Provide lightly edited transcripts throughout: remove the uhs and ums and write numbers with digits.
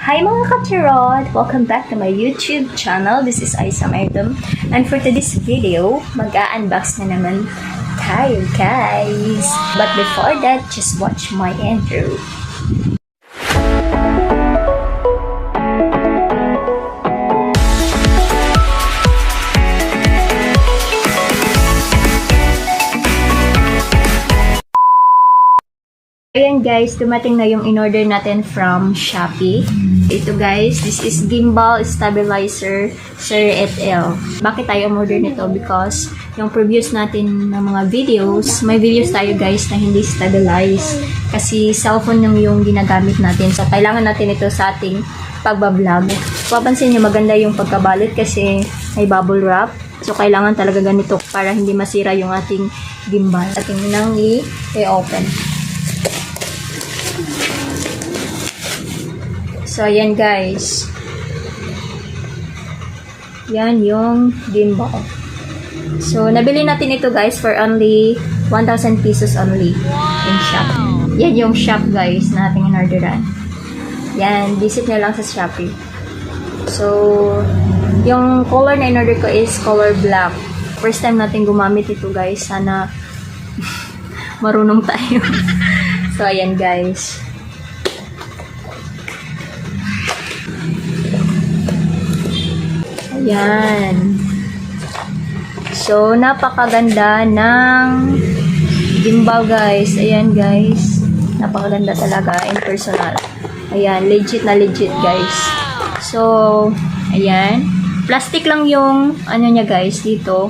Hi mga kachirot! Welcome back to my YouTube channel. This is Aisa Maidum. And for today's video, mag-a-unbox na naman tayo guys. But before that, just watch my intro. Ayan guys, dumating na yung in-order natin from Shopee. Ito guys, this is Gimbal Stabilizer Sir et al. Bakit tayo umorder nito? Because yung previous natin ng mga videos, may videos tayo guys na hindi stabilize. Kasi cellphone yung ginagamit natin. So, kailangan natin ito sa ating pagbablog. Papansin nyo, maganda yung pagkabalot kasi may bubble wrap. So, kailangan talaga ganito para hindi masira yung ating gimbal. Ating nang i-open. So, ayan guys. Yan yung gimbal. So, nabili natin ito guys for only 1,000 pesos only in shop. Yan yung shop guys na ating in-orderan. Yan, visit nyo lang sa Shopee. So, yung color na in-order ko is color black. First time natin gumamit ito guys. Sana marunong tayo. So, ayan guys. Ayan. So, napakaganda ng gimbal guys. Ayan guys. Napakaganda talaga in personal. Ayan, legit na legit guys. So, ayan. Plastic lang yung ano niya guys dito.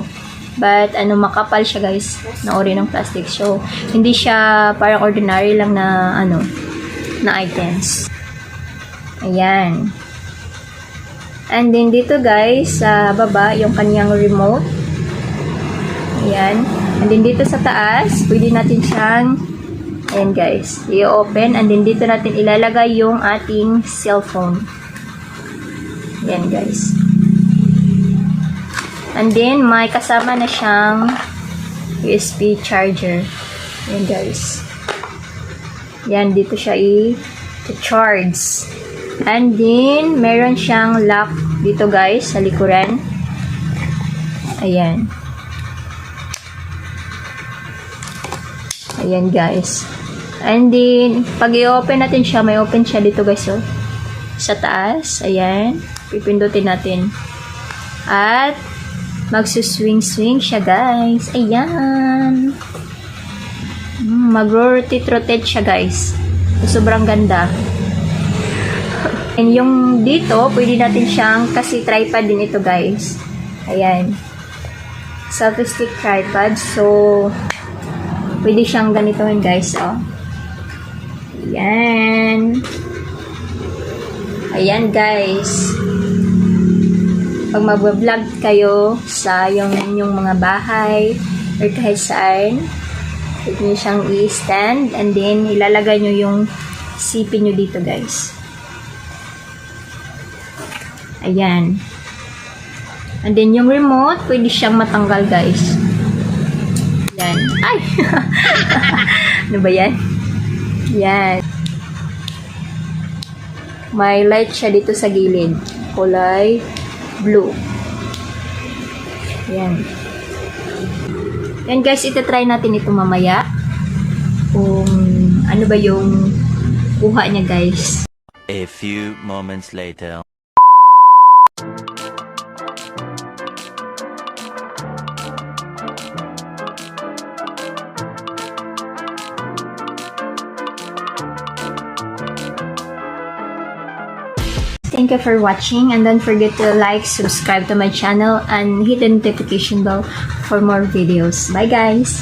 But, makapal siya guys. Na ori ng plastic. So, hindi siya parang ordinary lang na na items. Ayan. And then dito guys, sa baba, yung kanyang remote. Ayan. And then dito sa taas, pwede natin siyang, ayan guys, i-open. And then dito natin ilalagay yung ating cellphone. Ayan guys. And then, may kasama na siyang USB charger. Ayan guys. Ayan, dito siya i-charge. And then, meron siyang lock dito guys, sa likuran. Ayan. Ayan guys. And then, pag i-open natin siya, may open siya dito guys, oh. Sa taas. Ayan. Pipindutin natin. At, magsuswing-swing siya guys. Ayan. Mag-rotate siya guys. Sobrang ganda. And yung dito, pwede natin siyang, kasi tripod din ito guys. Ayan. Selfie-stick tripod. So, pwede siyang ganitohin guys. Oh. Ayan. Ayan guys. Pag mag-vlog kayo sa yung mga bahay or kahit saan, pwede nyo siyang i-stand and then ilalagay nyo yung CP nyo dito guys. Ayan. And then, yung remote, pwede siyang matanggal, guys. Ayan. Ay! Ano ba yan? Ayan. May light siya dito sa gilid. Kulay blue. Ayan. Ayan, guys. Ito-try natin ito mamaya. Kung ano ba yung kuha niya, guys. A few moments later. Thank you for watching and don't forget to like, subscribe to my channel and hit the notification bell for more videos. Bye guys!